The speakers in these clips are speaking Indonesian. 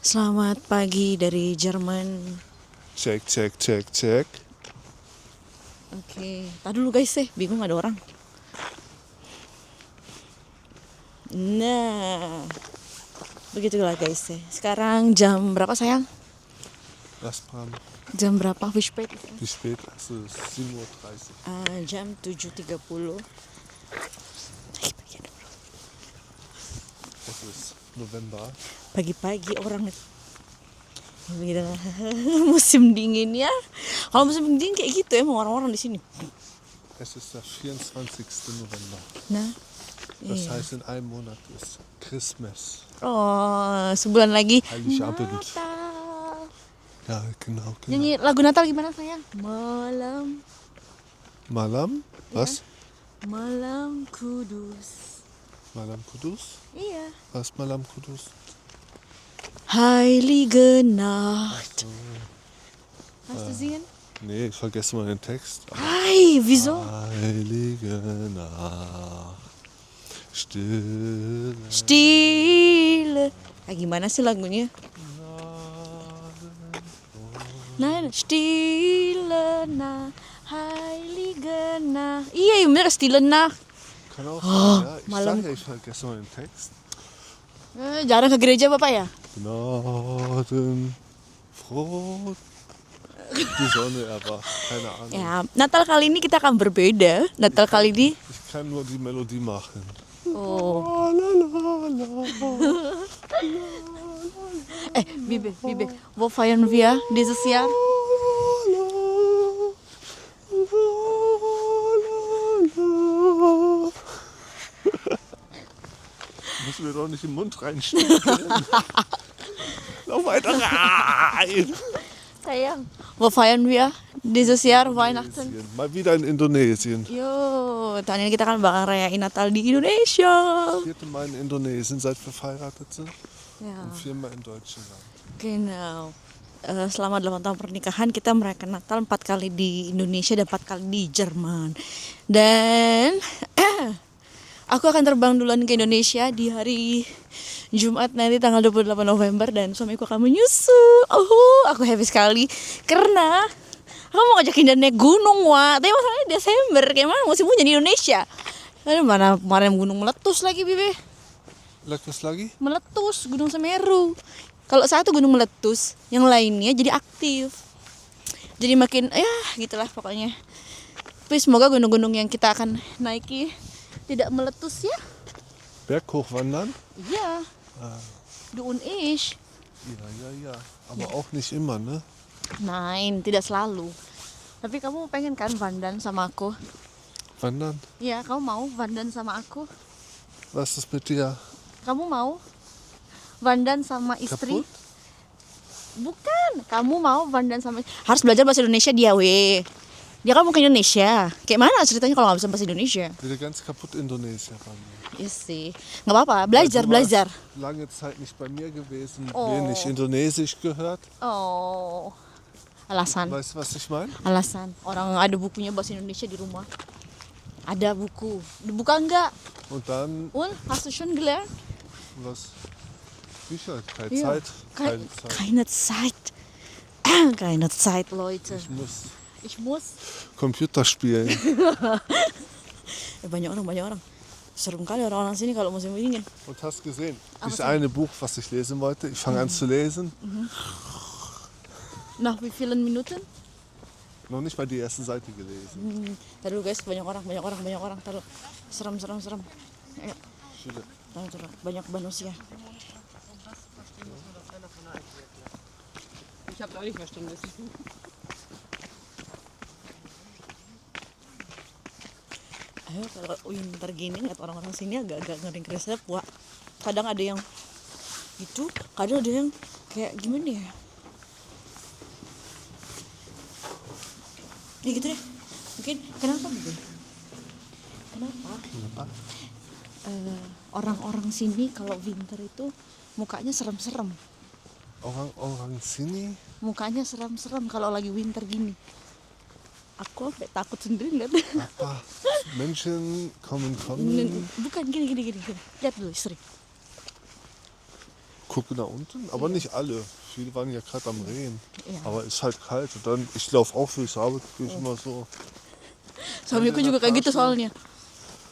Selamat pagi dari Jerman. Cek, cek, cek, cek. Oke, tar dulu guys bingung ada orang. Nah, begitulah guys. Sekarang jam berapa sayang? Was dran? Jam berapa? Wie spät? Wie spät? Es ist 7:30 Uhr. Jam 7.30. Es ist November. Pagi-pagi orang begitu. Musim dingin ya. Kalau musim dingin kayak gitu emang orang-orang di sini. Es ist der 24. November. Nah, Das iya. heißt, in einem Monat ist Christmas. Oh, sebulan lagi Heiligabend. Natal. Ja, genau, genau. Nyanyi lagu Natal gimana sayang? Malam, Malam? Was? malam kudus. Malam Kudus? Iya. Was ist Malam Kudus? Heilige Nacht. Hast du singen? Nee, ich vergesse mal den Text. Hai, wieso? Heilige Nacht. Stille. Stille. Gimana sih lagunya? Nein, Stille Nacht, Heilige Nacht. Iya, bener Stille Nacht. Kann auch sein, ja. Ich Malam- sag ja, ich vergesse mal den Text. Jarang ke gereja Bapak ya? Gnaden, froh, die Sonne erwacht, keine Ahnung. Ya, Natal kali ini kita akan berbeda. Natal kali ini. Ich kann nur die Melodie machen. Oh. Bibi, wo feiern wir dieses Jahr? Muss mir doch nicht im Mund reinstecken. Lauf weiter rein. Sayang. Wo feiern wir dieses Jahr Weihnachten? Mal wieder in Indonesien. Yo, tahun ini kita kan bakal rayain Natal di Indonesia. 4. Mal in Indonesien, seit wir verheiratet sind. Ya, Und 4 Mal in Deutschland. genau. Selama 8 tahun pernikahan kita merayakan Natal 4 kali di Indonesia dan 4 kali di Jerman. Dan aku akan terbang duluan ke Indonesia di hari Jumat nanti tanggal 28 November dan suamiku akan menyusul. Aku happy sekali karena aku mau ngajakin dia naik gunung, Wak. Tapi masalahnya Desember, kayak mana musim hujan di Indonesia. Aduh, mana kemarin gunung meletus lagi, Bibi. Leckers lagi? Meletus Gunung Semeru. Kalau satu gunung meletus, yang lainnya jadi aktif. Jadi makin gitulah pokoknya. Tapi semoga gunung-gunung yang kita akan naiki tidak meletus ya. Berghoch wandern? Iya. Du und ich. Ja. Aber auch nicht immer, ne? Nein, tidak selalu. Tapi kamu pengen kan Vandan sama aku? Wandern? Iya, kamu mau Vandan sama aku? Was ist mit dir? Kamu mau Vandan sama istri? Kaputt? Bukan, kamu mau Vandan sama harus belajar bahasa Indonesia dia weh. Dia kan mau ke Indonesia. Kayak mana ceritanya kalau nggak bisa bahasa Indonesia? Wieder ganz kaputt Indonesien waren wir. Iya sih, nggak apa-apa. Belajar, Du belajar. warst lange Zeit nicht bei mir gewesen, Oh. wenig Indonesisch gehört. Oh, alasan, Weißt du, was ich meine? alasan. Orang ada bukunya bahasa Indonesia di rumah. Ada buku. Dibuka enggak? Und dann, Und hast du schon gelernt? was? Bücher, keine Ja. Zeit. Keine Zeit. Keine Zeit. Keine Zeit, Leute. Ich muss Ich muss. Computer spielen. Banyak orang. Serem kali orang-orang sini kalau musim dingin. Und hast gesehen, Aber dieses so- eine Buch, was ich lesen wollte, ich fange an zu lesen. Nach wie vielen Minuten? Noch nicht mal die erste Seite gelesen. Taruh guys, banyak orang. Taruh. Serem. Ayo, taruh. Banyak manusia. Ich habe auch nicht verstanden. Ayo kalau winter gini lihat orang-orang sini agak-agak ngeri resep, Wak. Kadang ada yang gitu, kadang ada yang kayak gimana ya? Ya gitu deh. Mungkin kenapa mungkin? Kenapa? Orang-orang sini kalau winter itu mukanya serem-serem. Orang sini, Mukanya serem-serem kalau lagi winter gini. Aku sampai takut sendiri lihat. apa? Menschen kommen. Bukan gini. Lihat dulu istri. gucke nach unten, aber nicht alle. Viele waren ja gerade am Rehen. Ja. Aber ist halt kalt. Und dann, ich laufe auch fürs Arbeit, gehe ich immer so Suamiku juga kayak gitu soalnya.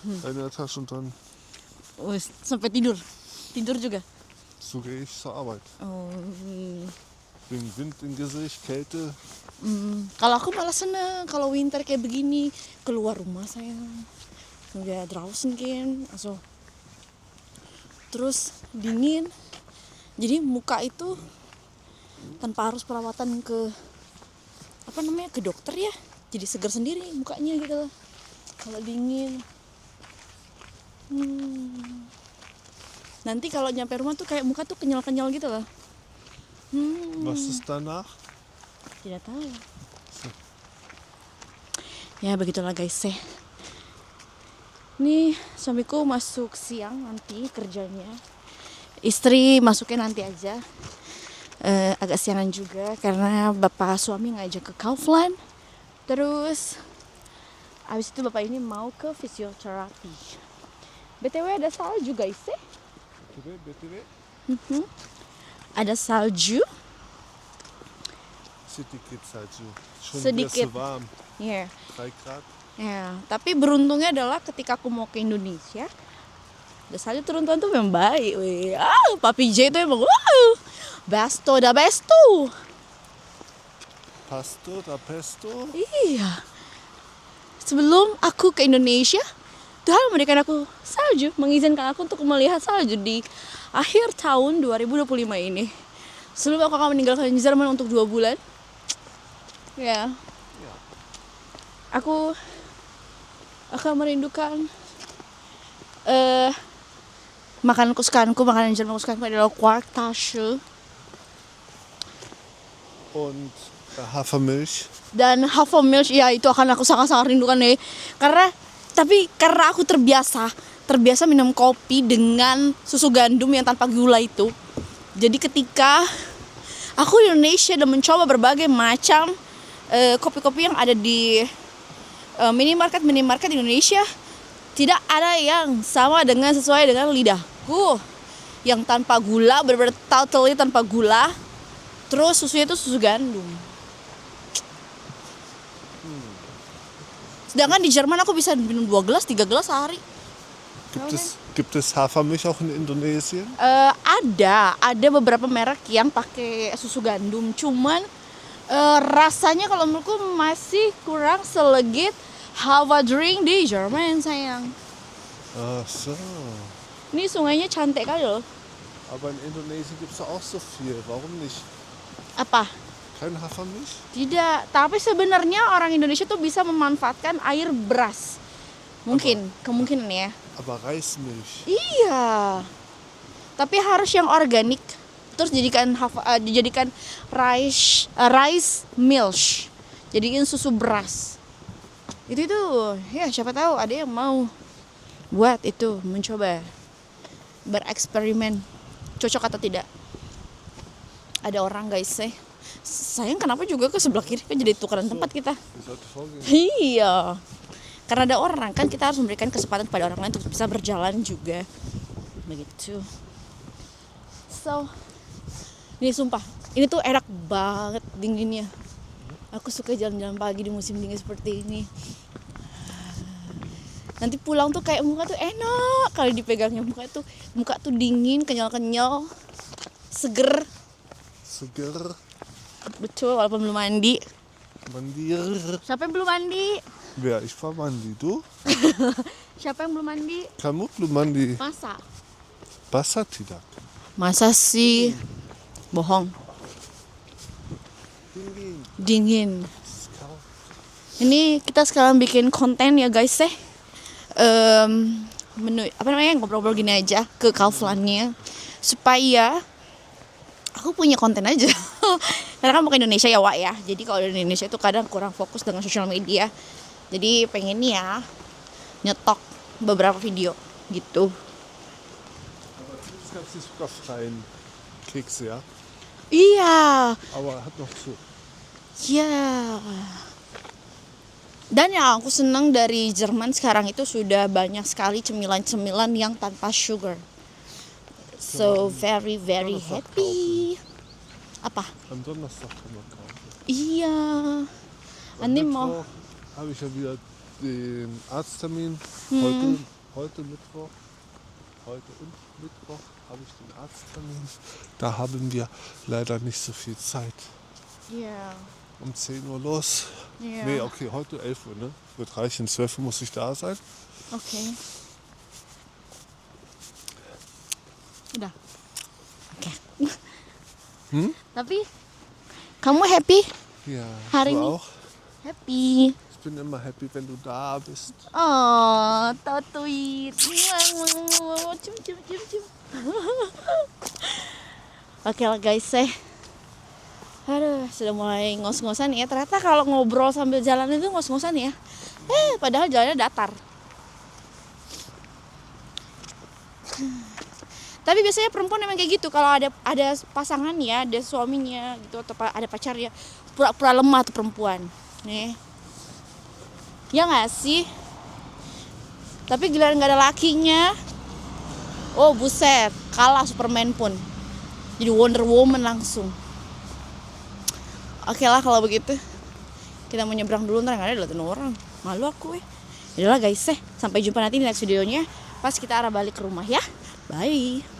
in der Tasche und dann Wes, sampai tidur. Tidur juga. so gehe ich zur Arbeit. Oh. Wegen Wind im Gesicht, Kälte. Kalau aku malah seneng kalau winter kayak begini, keluar rumah sayang. Udah draußen gehen, also terus dingin. Jadi muka itu tanpa harus perawatan ke apa namanya, ke dokter ya. Jadi segar sendiri mukanya gitu loh. Kalau dingin. Nanti kalau nyampe rumah tuh kayak muka tuh kenyal-kenyal gitu loh. Was ist danach? Tidak tahu. Ya begitulah guys. Nih suamiku masuk siang nanti kerjanya. Istri masuknya nanti aja. Agak siangan juga karena bapak suami ngajak ke Kaufland. Terus abis itu bapak ini mau ke fisioterapi. BTW ada salju guys. BTW? Ada salju. Sedikit Salju. Schon Sedikit. wieder so warm. Ya. 3 Grad. Ya, tapi beruntungnya adalah ketika aku mau ke Indonesia, ada salju turun-turun tuh memang baik. Weh. Papi J itu emang wow, besto da besto. Pasto da pesto. Iya. Sebelum aku ke Indonesia, Tuhan memberikan aku salju, mengizinkan aku untuk melihat salju di akhir tahun 2025 ini. Sebelum aku akan meninggalkan Jerman untuk 2 bulan. Ya. Aku akan merindukan makanan kesukaanku, makanan Jerman kesukaanku adalah Quarktasche Und Hafermilch. dan Hafermilch. Ya, itu akan aku sangat-sangat rindukan nih. Karena aku terbiasa minum kopi dengan susu gandum yang tanpa gula itu. Jadi ketika aku di Indonesia dan mencoba berbagai macam kopi-kopi yang ada di minimarket di Indonesia, tidak ada yang sama dengan sesuai dengan lidahku, yang tanpa gula, benar-benar totally tanpa gula. Terus susunya itu susu gandum. Sedangkan di Jerman aku bisa minum 2 gelas, 3 gelas sehari. Gibt es Hafermilch auch in Indonesien? Ada beberapa merek yang pakai susu gandum, cuman rasanya kalau menurutku masih kurang selegit Hava Drink di Jerman sayang. Ach so. Ini sungainya cantik kali loh. Aber in Indonesien gibt es auch so viel. Warum nicht? Apa? Kein Hafermilch? Tidak, tapi sebenarnya orang Indonesia tuh bisa memanfaatkan air beras. Mungkin, kemungkinan ya. Aber Reismilch. Iya. Tapi harus yang organik. Terus dijadikan rice milk. Jadiin susu beras. Itu ya siapa tahu ada yang mau buat itu, mencoba bereksperimen cocok atau tidak. Ada orang guys sayang kenapa juga ke sebelah kiri kan jadi tukeran tempat kita. Iya. Karena ada orang kan kita harus memberikan kesempatan kepada orang lain untuk bisa berjalan juga. Begitu. So, ini sumpah, ini tuh enak banget dinginnya. Aku suka jalan-jalan pagi di musim dingin seperti ini. Nanti pulang tuh kayak muka tuh enak kali dipegangnya, muka tuh dingin, kenyal-kenyal, seger. Betul, walaupun belum mandi. Mandir. Siapa yang belum mandi? Wer? Ich war mandi. Du? Siapa yang belum mandi? Kamu belum mandi. Masa? Basah tidak. Masa sih? Bohong. Dingin. Ini kita sekarang bikin konten ya guys ngobrol-ngobrol gini aja ke Kauflandnya supaya aku punya konten aja. Karena kan mau ke Indonesia ya Wak ya. Jadi kalau di Indonesia itu kadang kurang fokus dengan sosial media. Jadi pengen ya nyetok beberapa video gitu. Das gab es zuckerfreien Kekse, ja? Iya. Aber hat noch so. Iya. Dan yang aku senang dari Jerman sekarang itu sudah banyak sekali cemilan-cemilan yang tanpa sugar. So very very Donnerstag happy. Apa? Am Donnerstag kann man kaufen. Iya. Am Nanti mau. Mittwoch habe ich ja wieder den Arzttermin. Heute Mittwoch. Heute und Mittwoch habe ich den Arzttermin. Da haben wir leider nicht so viel Zeit. Iya. Um 10 Uhr los. Iya. Nee, okay, heute 11 Uhr, ne? Wird reichen, 12 Uhr muss ich da sein. Oke. Udah. Oke. Tapi kamu happy? Ja, Hari du ini? auch? Happy. Ich bin immer happy, wenn du da bist. Oh, tatuit. Cium cium cium cium. Oke lah guys, aduh, sudah mulai ngos-ngosan ya. Ternyata kalau ngobrol sambil jalan itu ngos-ngosan ya. Padahal jalannya datar. Tapi biasanya perempuan emang kayak gitu, kalau ada pasangan ya, ada suaminya gitu atau ada pacarnya, pura-pura lemah tuh perempuan. Nih. Ya nggak sih? Tapi giliran nggak ada lakinya, oh buset, kalah Superman pun. Jadi Wonder Woman langsung. Oke lah kalau begitu. Kita mau nyebrang dulu, ntar nggak ada liatin orang. Malu aku Yaudah lah guys, sampai jumpa nanti di next videonya. Pas kita arah balik ke rumah ya. Bye.